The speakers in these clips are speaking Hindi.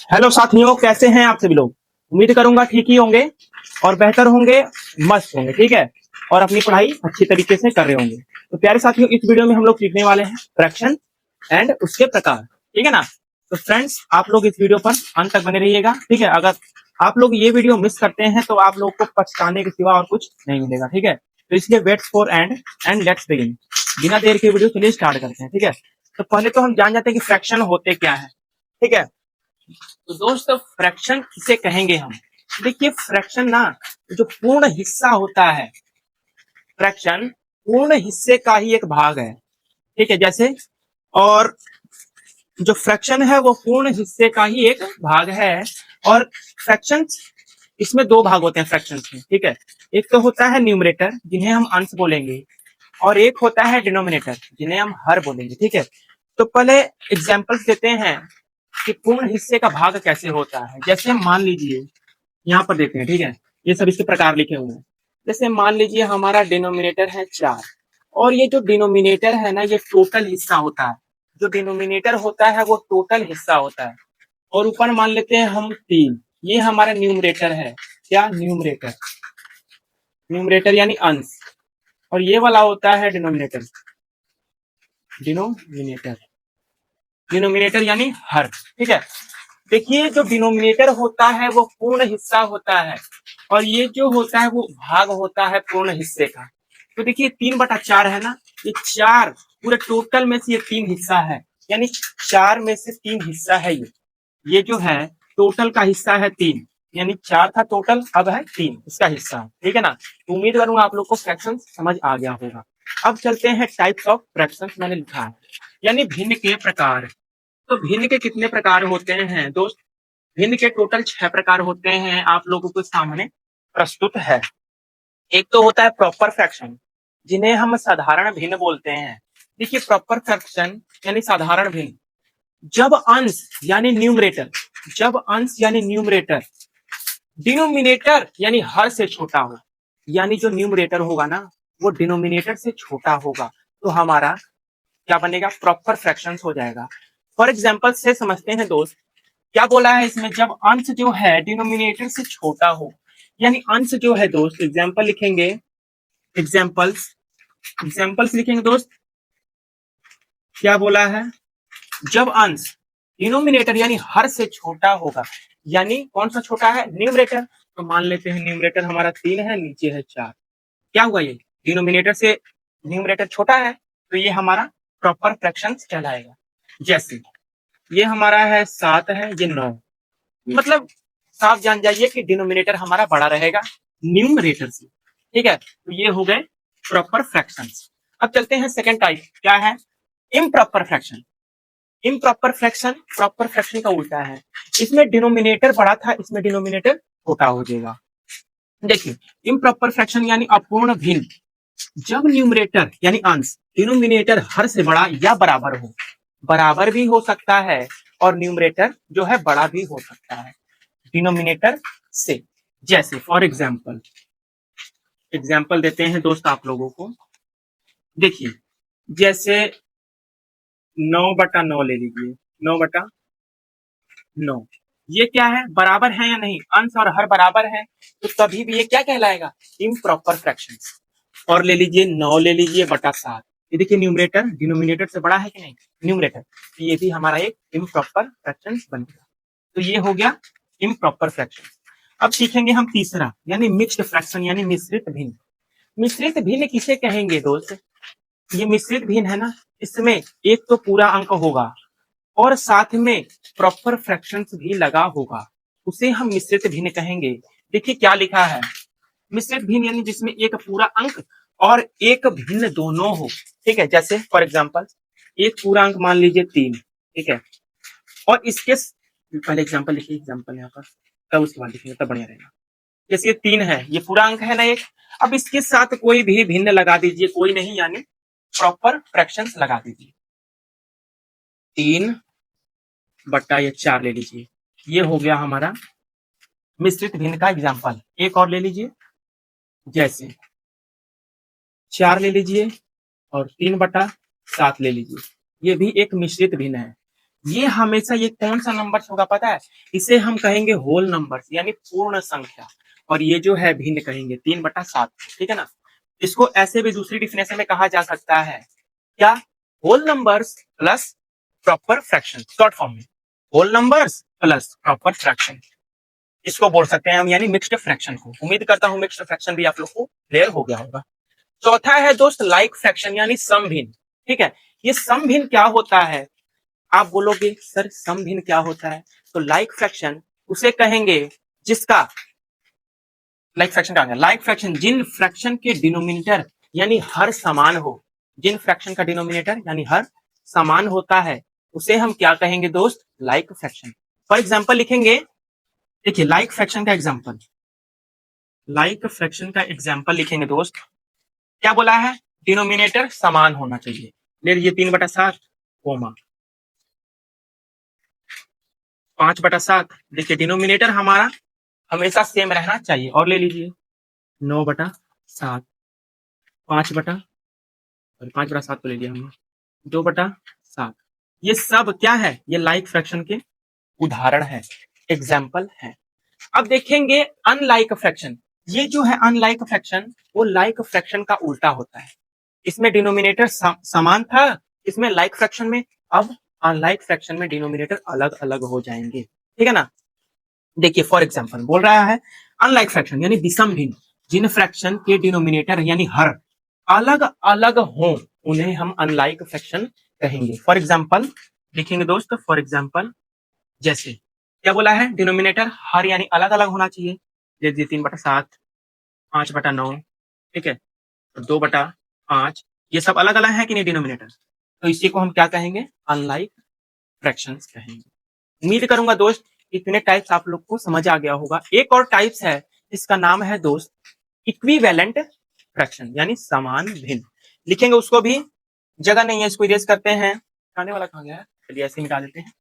हेलो साथियों, कैसे हैं आप सभी लोग। उम्मीद करूंगा ठीक ही होंगे और बेहतर होंगे, मस्त होंगे, ठीक है। और अपनी पढ़ाई अच्छी तरीके से कर रहे होंगे। तो प्यारे साथियों, इस वीडियो में हम लोग सीखने वाले हैं फ्रैक्शन एंड उसके प्रकार, ठीक है ना। तो फ्रेंड्स, आप लोग इस वीडियो पर अंत तक बने रहिएगा, ठीक है। अगर आप लोग ये वीडियो मिस करते हैं तो आप लोग को पछताने के सिवा और कुछ नहीं मिलेगा, ठीक है। तो इसलिए waits for and let's begin. बिना देर के वीडियो चलिए स्टार्ट करते हैं, ठीक है। तो पहले तो हम जान जाते हैं कि फ्रैक्शन होते क्या है, ठीक है। तो दोस्तों, फ्रैक्शन किसे कहेंगे हम। देखिए, फ्रैक्शन ना जो पूर्ण हिस्सा होता है, फ्रैक्शन पूर्ण हिस्से का ही एक भाग है, ठीक है। जैसे, और जो फ्रैक्शन है वो पूर्ण हिस्से का ही एक भाग है। और फ्रैक्शन, इसमें दो भाग होते हैं फ्रैक्शन में, ठीक है। एक तो होता है न्यूमरेटर, जिन्हें हम अंश बोलेंगे, और एक होता है डिनोमिनेटर, जिन्हें हम हर बोलेंगे, ठीक है। तो पहले एग्जाम्पल्स देते हैं कि पूर्ण हिस्से का भाग कैसे होता है। जैसे मान लीजिए, यहाँ पर देते हैं, ठीक है। ये सब इसके प्रकार लिखे हुए हैं। जैसे मान लीजिए हमारा डिनोमिनेटर है 4, और ये जो डिनोमिनेटर है ना, ये टोटल हिस्सा होता है। जो डिनोमिनेटर होता है वो टोटल हिस्सा होता है। और ऊपर मान लेते हैं हम 3, ये हमारा न्यूमरेटर है। क्या? न्यूमरेटर। न्यूमरेटर यानी अंश। और ये वाला होता है डिनोमिनेटर। डिनोमिनेटर, डिनोमिनेटर यानी हर, ठीक है। देखिए, जो डिनोमिनेटर होता है वो पूर्ण हिस्सा होता है, और ये जो होता है वो भाग होता है पूर्ण हिस्से का। तो देखिए, 3/4 है ना, ये 4 पूरे टोटल में से ये 3 हिस्सा है, यानी 4 में से 3 हिस्सा है ये जो है टोटल का हिस्सा है 3, यानी 4 था टोटल, अब है 3 इसका हिस्सा, ठीक है ना। तो उम्मीद करूंगा आप लोग को फ्रैक्शन समझ आ गया होगा। अब चलते हैं टाइप्स ऑफ फ्रैक्शन, मैंने लिखा है यानी भिन्न के प्रकार। तो भिन्न के कितने प्रकार होते हैं दोस्त? भिन्न के टोटल 6 प्रकार होते हैं, आप लोगों के सामने प्रस्तुत है। एक तो होता है प्रॉपर फ्रैक्शन, जिन्हें हम साधारण भिन्न बोलते हैं। देखिए, प्रॉपर फ्रैक्शन यानी साधारण भिन्न, जब अंश यानी न्यूमरेटर, जब अंश यानी न्यूमरेटर डिनोमिनेटर यानी हर से छोटा हो, यानी जो न्यूमरेटर होगा ना वो डिनोमिनेटर से छोटा होगा, तो हमारा क्या बनेगा? प्रॉपर फ्रैक्शंस हो जाएगा। फॉर एग्जाम्पल से समझते हैं दोस्त, क्या बोला है इसमें? जब अंश जो है डिनोमिनेटर से छोटा हो, यानी अंश जो है दोस्त, एग्जाम्पल लिखेंगे, एग्जाम्पल्स, एग्जाम्पल्स लिखेंगे दोस्त। क्या बोला है? जब अंश डिनोमिनेटर यानी हर से छोटा होगा, यानी कौन सा छोटा है? न्यूमरेटर। तो मान लेते हैं न्यूमरेटर हमारा 3 है, नीचे है 4। क्या हुआ? ये डिनोमिनेटर से न्यूमरेटर छोटा है, तो ये हमारा प्रॉपर फ्रैक्शन कहलाएगा। जैसे ये हमारा है 7 है, ये 9, मतलब साफ जान जाइए कि डिनोमिनेटर हमारा बड़ा रहेगा न्यूमरेटर से, ठीक है। तो ये हो गए प्रॉपर फ्रैक्शंस। अब चलते हैं सेकंड टाइप, क्या है? Improper fraction. Improper fraction proper fraction का उल्टा है। इसमें डिनोमिनेटर बड़ा था, इसमें डिनोमिनेटर छोटा हो जाएगा। देखिए, इम्प्रॉपर फ्रैक्शन यानी अपूर्ण भिन्न, जब न्यूमरेटर यानी अंश डिनोमिनेटर हर से बड़ा या बराबर हो, बराबर भी हो सकता है और न्यूमरेटर जो है बड़ा भी हो सकता है डिनोमिनेटर से। जैसे फॉर एग्जाम्पल, एग्जाम्पल देते हैं दोस्त आप लोगों को। देखिए, जैसे 9/9 ले लीजिए, 9/9, ये क्या है? बराबर है या नहीं? अंश और हर बराबर है, तो तभी भी ये क्या कहलाएगा? Improper fraction. और ले लीजिए 9 ले लीजिए बटा 7, ये देखिए न्यूमरेटर डिनोमिनेटर से बड़ा है कि नहीं? न्यूमरेटर, तो ये भी हमारा एक इम्प्रॉपर फ्रैक्शन बनेगा। तो ये हो गया इम्प्रॉपर फ्रैक्शन। अब सीखेंगे हम तीसरा, यानी मिक्स्ड फ्रैक्शन यानी मिश्रित भिन्न। मिश्रित भिन्न किसे कहेंगे दोस्त? ये मिश्रित भिन्न है ना, इसमें एक तो पूरा अंक होगा और साथ में प्रॉपर फ्रैक्शंस भी लगा होगा, उसे हम मिश्रित भिन्न कहेंगे। देखिए क्या लिखा है, मिश्रित भिन्न यानी जिसमें एक पूरा अंक और एक भिन्न दोनों हो, ठीक है। जैसे फॉर एग्जांपल, एक पूरा अंक मान लीजिए 3, ठीक है, और इसके पहले एग्जांपल लिखिए, एग्जांपल यहाँ पर, तब उसके बाद लिखिए, तब बढ़िया रहेगा। जैसे 3 है, ये पूरा अंक है ना एक, अब इसके साथ कोई भी भिन्न लगा दीजिए, कोई नहीं यानी प्रॉपर फ्रैक्शंस लगा दीजिए। 3/4 ले लीजिए, ये हो गया हमारा मिश्रित भिन्न का एग्जांपल। एक और ले लीजिए, जैसे 4 ले लीजिए और 3/7 ले लीजिए, ये भी एक मिश्रित भिन्न है। ये हमेशा ये कौन सा नंबर होगा पता है? इसे हम कहेंगे होल नंबर यानी पूर्ण संख्या, और ये जो है भिन्न कहेंगे 3/7। ठीक है ना? इसको ऐसे भी दूसरी डिफिनेशन में कहा जा सकता है क्या? Whole numbers plus proper fraction, short form में whole numbers plus proper fraction, इसको बोल सकते हैं हम, यानी मिक्स्ड फ्रैक्शन को। उम्मीद करता हूं मिक्स्ड फ्रैक्शन भी आप लोग को क्लियर हो गया होगा। चौथा है दोस्त लाइक फ्रैक्शन यानी सम भिन्न। ठीक है, ये सम भिन्न क्या होता है? आप बोलोगे सर सम भिन्न क्या होता है? तो लाइक फ्रैक्शन उसे कहेंगे जिसका लाइक फ्रैक्शन क्या होगा? लाइक फ्रैक्शन जिन फ्रैक्शन के डिनोमिनेटर यानी हर समान हो, जिन फ्रैक्शन का डिनोमिनेटर यानी हर समान होता है उसे हम क्या कहेंगे दोस्त? Like fraction. फॉर एग्जांपल लिखेंगे, देखिए लाइक फ्रैक्शन का एग्जांपल, लाइक फ्रैक्शन का एग्जांपल लिखेंगे दोस्त। क्या बोला है? डिनोमिनेटर समान होना चाहिए। ले लीजिए 3/7 कोमा 5/7। देखिए डिनोमिनेटर हमारा हमेशा सेम रहना चाहिए। और ले लीजिए 9/7, 5/7 को ले लिया हमने, 2/7। ये सब क्या है? ये लाइक फ्रैक्शन के उदाहरण है, एग्जाम्पल है। अब देखेंगे अनलाइक फ्रैक्शन। ये जो है अनलाइक फ्रैक्शन, वो लाइक फ्रैक्शन का उल्टा होता है। इसमें डिनोमिनेटर समान था, इसमें लाइक फ्रैक्शन में, अब अनलाइक फ्रैक्शन में डिनोमिनेटर अलग अलग हो जाएंगे। ठीक है ना? देखिए फॉर एग्जांपल बोल रहा है अनलाइक फ्रैक्शन यानी विषम भिन्न, जिन फ्रैक्शन के डिनोमिनेटर यानी हर अलग अलग हो उन्हें हम अनलाइक फ्रैक्शन कहेंगे। फॉर एग्जांपल लिखेंगे दोस्त, फॉर एग्जांपल जैसे क्या बोला है? डिनोमिनेटर हर यानी अलग अलग होना चाहिए। जैसे 3/7, 5/9, ठीक है, 2/5, ये सब अलग अलग है कि नहीं डिनोमिनेटर? तो इसी को हम क्या कहेंगे? अनलाइक फ्रैक्शंस कहेंगे। उम्मीद करूंगा दोस्त इतने टाइप्स आप लोग को समझ आ गया होगा। एक और टाइप्स है, इसका नाम है दोस्त इक्विवेलेंट फ्रैक्शन यानी समान भिन्न। लिखेंगे उसको भी, जगह नहीं है, इसको इरेज करते हैं। खाने वाला कहाँ गया है? चलिए ऐसे मिटा देते हैं,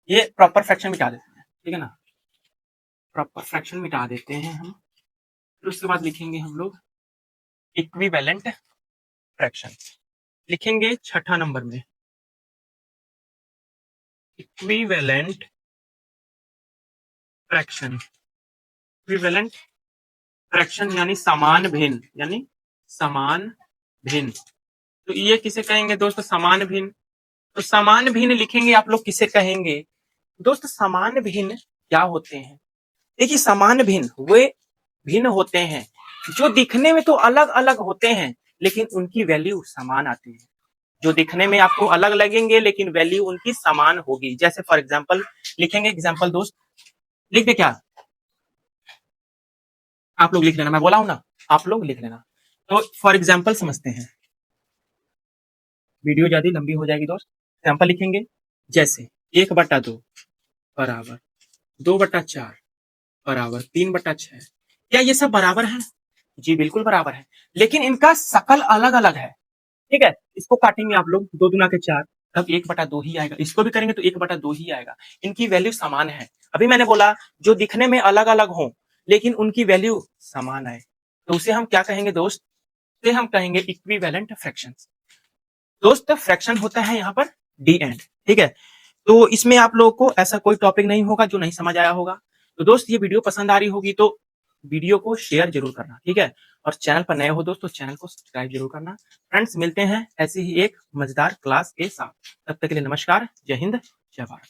ये प्रॉपर फ्रैक्शन मिटा देते हैं। ठीक है ना? प्रॉपर फ्रैक्शन मिटा देते हैं हम, फिर उसके बाद लिखेंगे हम लोग इक्विवेलेंट फ्रैक्शन। लिखेंगे 6ठा नंबर में इक्विवेलेंट फ्रैक्शन। इक्विवेलेंट फ्रैक्शन यानी समान भिन्न, यानी समान भिन्न। तो ये किसे कहेंगे दोस्त? समान भिन्न। तो समान भिन्न लिखेंगे आप लोग किसे कहेंगे दोस्त? समान भिन्न क्या होते हैं? देखिए समान भिन्न वे भिन्न होते हैं जो दिखने में तो अलग अलग होते हैं लेकिन उनकी वैल्यू समान आती है। जो दिखने में आपको अलग लगेंगे लेकिन वैल्यू उनकी समान होगी। जैसे फॉर एग्जांपल लिखेंगे, एग्जांपल दोस्त लिख दे क्या? आप लोग लिख लेना, मैं बोला हूं ना, आप लोग लिख लेना। तो फॉर एग्जांपल समझते हैं, वीडियो ज्यादा लंबी हो जाएगी दोस्त। एग्जांपल लिखेंगे जैसे 1/2 बराबर 2/4 बराबर 3/6। क्या ये सब बराबर है? जी बिल्कुल बराबर है, लेकिन इनका शकल अलग अलग है। ठीक है, इसको काटेंगे आप लोग 2 दूना के 4, तब 1/2 ही आएगा। इसको भी करेंगे तो 1/2 ही आएगा। इनकी वैल्यू समान है। अभी मैंने बोला जो दिखने में अलग अलग हो लेकिन उनकी वैल्यू समान है, तो उसे हम क्या कहेंगे दोस्त? उसे हम कहेंगे इक्विवेलेंट फ्रैक्शन। दोस्त फ्रैक्शन होता है यहाँ पर डी एंड। ठीक है, तो इसमें आप लोगों को ऐसा कोई टॉपिक नहीं होगा जो नहीं समझ आया होगा। तो दोस्त ये वीडियो पसंद आ रही होगी तो वीडियो को शेयर जरूर करना। ठीक है, और चैनल पर नए हो दोस्त तो चैनल को सब्सक्राइब जरूर करना। फ्रेंड्स मिलते हैं ऐसी ही एक मजेदार क्लास के साथ, तब तक के लिए नमस्कार, जय हिंद, जय भारत।